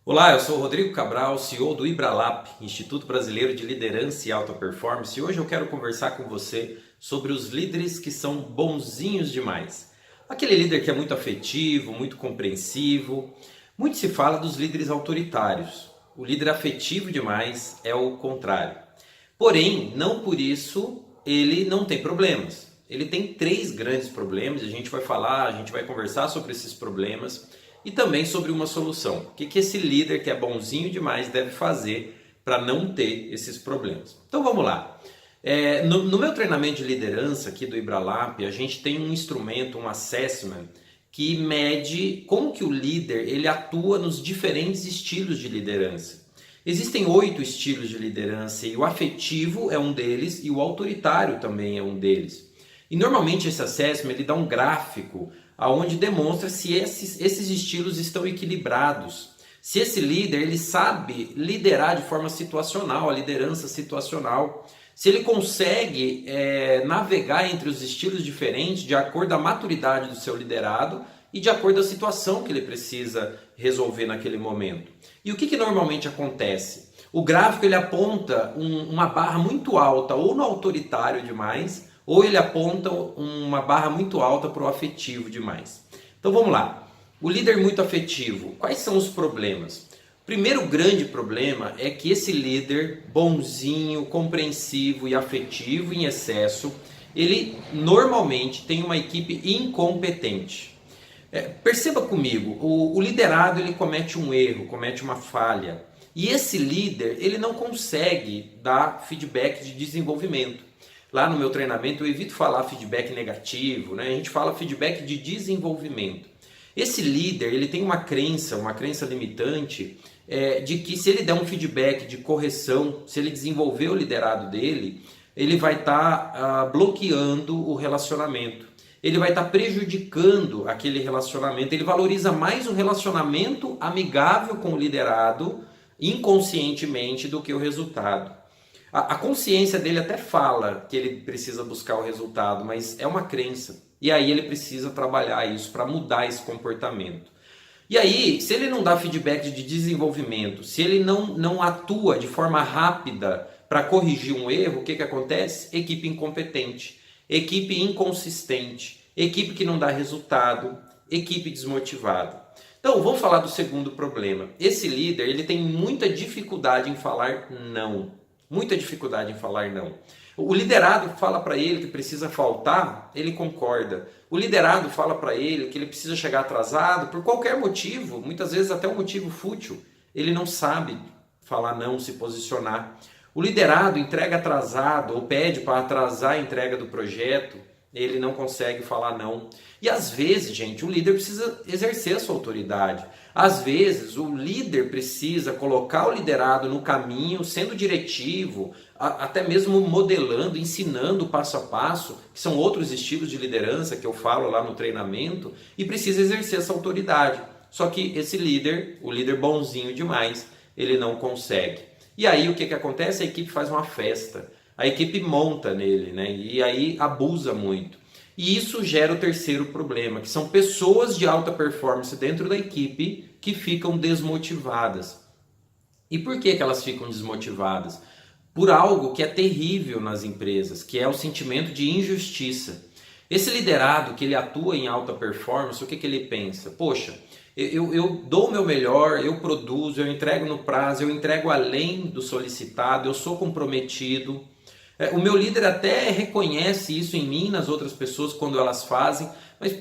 Olá, eu sou o Rodrigo Cabral, CEO do Ibralap, Instituto Brasileiro de Liderança e Alta Performance, e hoje eu quero conversar com você sobre os líderes que são bonzinhos demais. Aquele líder que é muito afetivo, muito compreensivo. Muito se fala dos líderes autoritários. O líder afetivo demais é o contrário. Porém, não por isso ele não tem problemas. Ele tem três grandes problemas, a gente vai falar, a gente vai conversar sobre esses problemas e também sobre uma solução. O que esse líder que é bonzinho demais deve fazer para não ter esses problemas? Então vamos lá. No meu treinamento de liderança aqui do Ibralap, a gente tem um instrumento, um assessment, que mede como que o líder ele atua nos diferentes estilos de liderança. Existem 8 estilos de liderança e o afetivo é um deles e o autoritário também é um deles. E normalmente esse assessment ele dá um gráfico onde demonstra se esses estilos estão equilibrados. Se esse líder ele sabe liderar de forma situacional, a liderança situacional. Se ele consegue navegar entre os estilos diferentes de acordo com a maturidade do seu liderado e de acordo com a situação que ele precisa resolver naquele momento. E o que normalmente acontece? O gráfico ele aponta uma barra muito alta ou no autoritário demais, ou ele aponta uma barra muito alta para o afetivo demais. Então vamos lá. O líder muito afetivo, quais são os problemas? O primeiro grande problema é que esse líder bonzinho, compreensivo e afetivo em excesso, ele normalmente tem uma equipe incompetente. Perceba comigo, o liderado ele comete um erro, comete uma falha. E esse líder ele não consegue dar feedback de desenvolvimento. Lá no meu treinamento eu evito falar feedback negativo, né? A gente fala feedback de desenvolvimento. Esse líder ele tem uma crença limitante de que se ele der um feedback de correção, se ele desenvolver o liderado dele, ele vai estar bloqueando o relacionamento. Ele vai estar prejudicando aquele relacionamento. Ele valoriza mais o relacionamento amigável com o liderado inconscientemente do que o resultado. A consciência dele até fala que ele precisa buscar o resultado, mas é uma crença. E aí ele precisa trabalhar isso para mudar esse comportamento. E aí, se ele não dá feedback de desenvolvimento, se ele não atua de forma rápida para corrigir um erro, o que acontece? Equipe incompetente, equipe inconsistente, equipe que não dá resultado, equipe desmotivada. Então, vamos falar do segundo problema. Esse líder ele tem muita dificuldade em falar não. Muita dificuldade em falar não. O liderado fala para ele que precisa faltar, ele concorda. O liderado fala para ele que ele precisa chegar atrasado por qualquer motivo, muitas vezes até um motivo fútil. Ele não sabe falar não, se posicionar. O liderado entrega atrasado ou pede para atrasar a entrega do projeto, ele não consegue falar não. E às vezes, gente, o líder precisa exercer a sua autoridade. Às vezes, o líder precisa colocar o liderado no caminho, sendo diretivo, até mesmo modelando, ensinando passo a passo, que são outros estilos de liderança que eu falo lá no treinamento, e precisa exercer essa autoridade. Só que esse líder, o líder bonzinho demais, ele não consegue. E aí o que acontece? A equipe faz uma festa. A equipe monta nele, né? E aí abusa muito. E isso gera o terceiro problema, que são pessoas de alta performance dentro da equipe que ficam desmotivadas. E por que elas ficam desmotivadas? Por algo que é terrível nas empresas, que é o sentimento de injustiça. Esse liderado que ele atua em alta performance, o que ele pensa? Poxa, eu dou o meu melhor, eu produzo, eu entrego no prazo, eu entrego além do solicitado, eu sou comprometido. O meu líder até reconhece isso em mim, nas outras pessoas, quando elas fazem, mas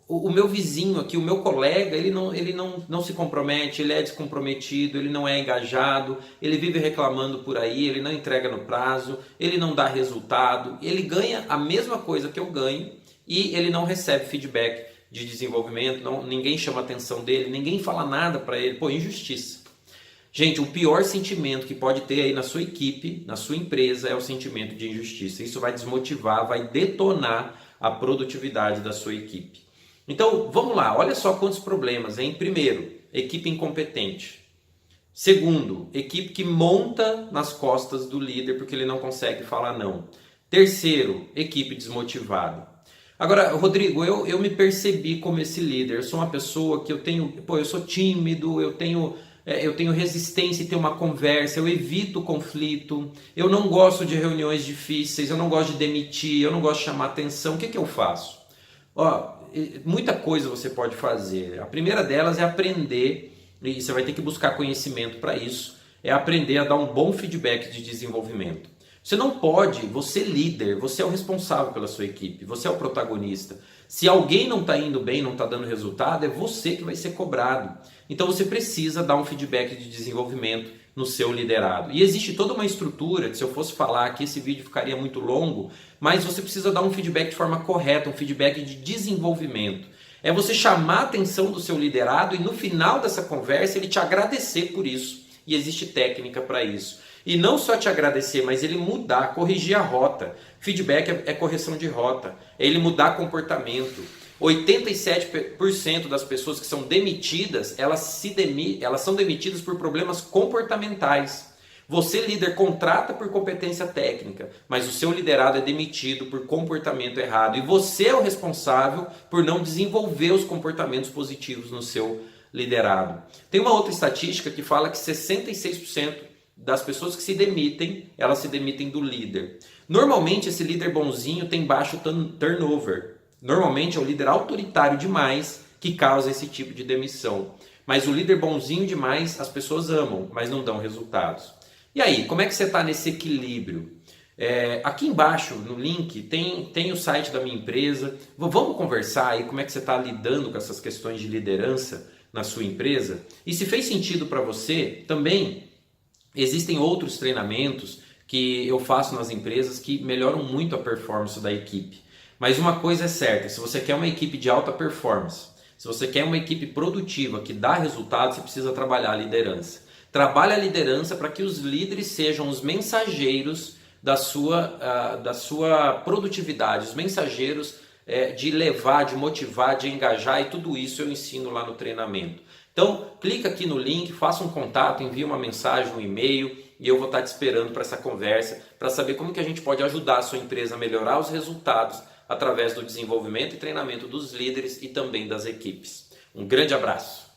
o meu vizinho aqui, o meu colega, ele não se compromete, ele é descomprometido, ele não é engajado, ele vive reclamando por aí, ele não entrega no prazo, ele não dá resultado, ele ganha a mesma coisa que eu ganho e ele não recebe feedback de desenvolvimento, ninguém chama a atenção dele, ninguém fala nada para ele, injustiça. Gente, o pior sentimento que pode ter aí na sua equipe, na sua empresa, é o sentimento de injustiça. Isso vai desmotivar, vai detonar a produtividade da sua equipe. Então, vamos lá, olha só quantos problemas, hein? Primeiro, equipe incompetente. Segundo, equipe que monta nas costas do líder porque ele não consegue falar não. Terceiro, equipe desmotivada. Agora, Rodrigo, eu me percebi como esse líder. Eu sou uma pessoa que eu sou tímido, eu tenho eu tenho resistência em ter uma conversa, eu evito conflito, eu não gosto de reuniões difíceis, eu não gosto de demitir, eu não gosto de chamar atenção. O que eu faço? Ó, muita coisa você pode fazer. A primeira delas é aprender, e você vai ter que buscar conhecimento para isso, é aprender a dar um bom feedback de desenvolvimento. Você não pode, você líder, você é o responsável pela sua equipe, você é o protagonista. Se alguém não está indo bem, não está dando resultado, é você que vai ser cobrado. Então você precisa dar um feedback de desenvolvimento no seu liderado. E existe toda uma estrutura, que se eu fosse falar aqui, esse vídeo ficaria muito longo, mas você precisa dar um feedback de forma correta, um feedback de desenvolvimento. É você chamar a atenção do seu liderado e no final dessa conversa ele te agradecer por isso. E existe técnica para isso. E não só te agradecer, mas ele mudar, corrigir a rota. Feedback é correção de rota, é ele mudar comportamento. 87% das pessoas que são demitidas, elas são demitidas por problemas comportamentais. Você, líder, contrata por competência técnica, mas o seu liderado é demitido por comportamento errado. E você é o responsável por não desenvolver os comportamentos positivos no seu liderado. Tem uma outra estatística que fala que 66% das pessoas que se demitem, elas se demitem do líder. Normalmente esse líder bonzinho tem baixo turnover. Normalmente é o líder autoritário demais que causa esse tipo de demissão. Mas o líder bonzinho demais as pessoas amam, mas não dão resultados. E aí, como é que você está nesse equilíbrio? Aqui embaixo no link tem o site da minha empresa. Vamos conversar aí como é que você está lidando com essas questões de liderança na sua empresa. E se fez sentido para você, também existem outros treinamentos que eu faço nas empresas que melhoram muito a performance da equipe. Mas uma coisa é certa, se você quer uma equipe de alta performance, se você quer uma equipe produtiva que dá resultado, você precisa trabalhar a liderança. Trabalhe a liderança para que os líderes sejam os mensageiros da sua produtividade, os mensageiros de levar, de motivar, de engajar, e tudo isso eu ensino lá no treinamento. Então, clica aqui no link, faça um contato, envie uma mensagem, um e-mail, e eu vou estar te esperando para essa conversa, para saber como que a gente pode ajudar a sua empresa a melhorar os resultados através do desenvolvimento e treinamento dos líderes e também das equipes. Um grande abraço!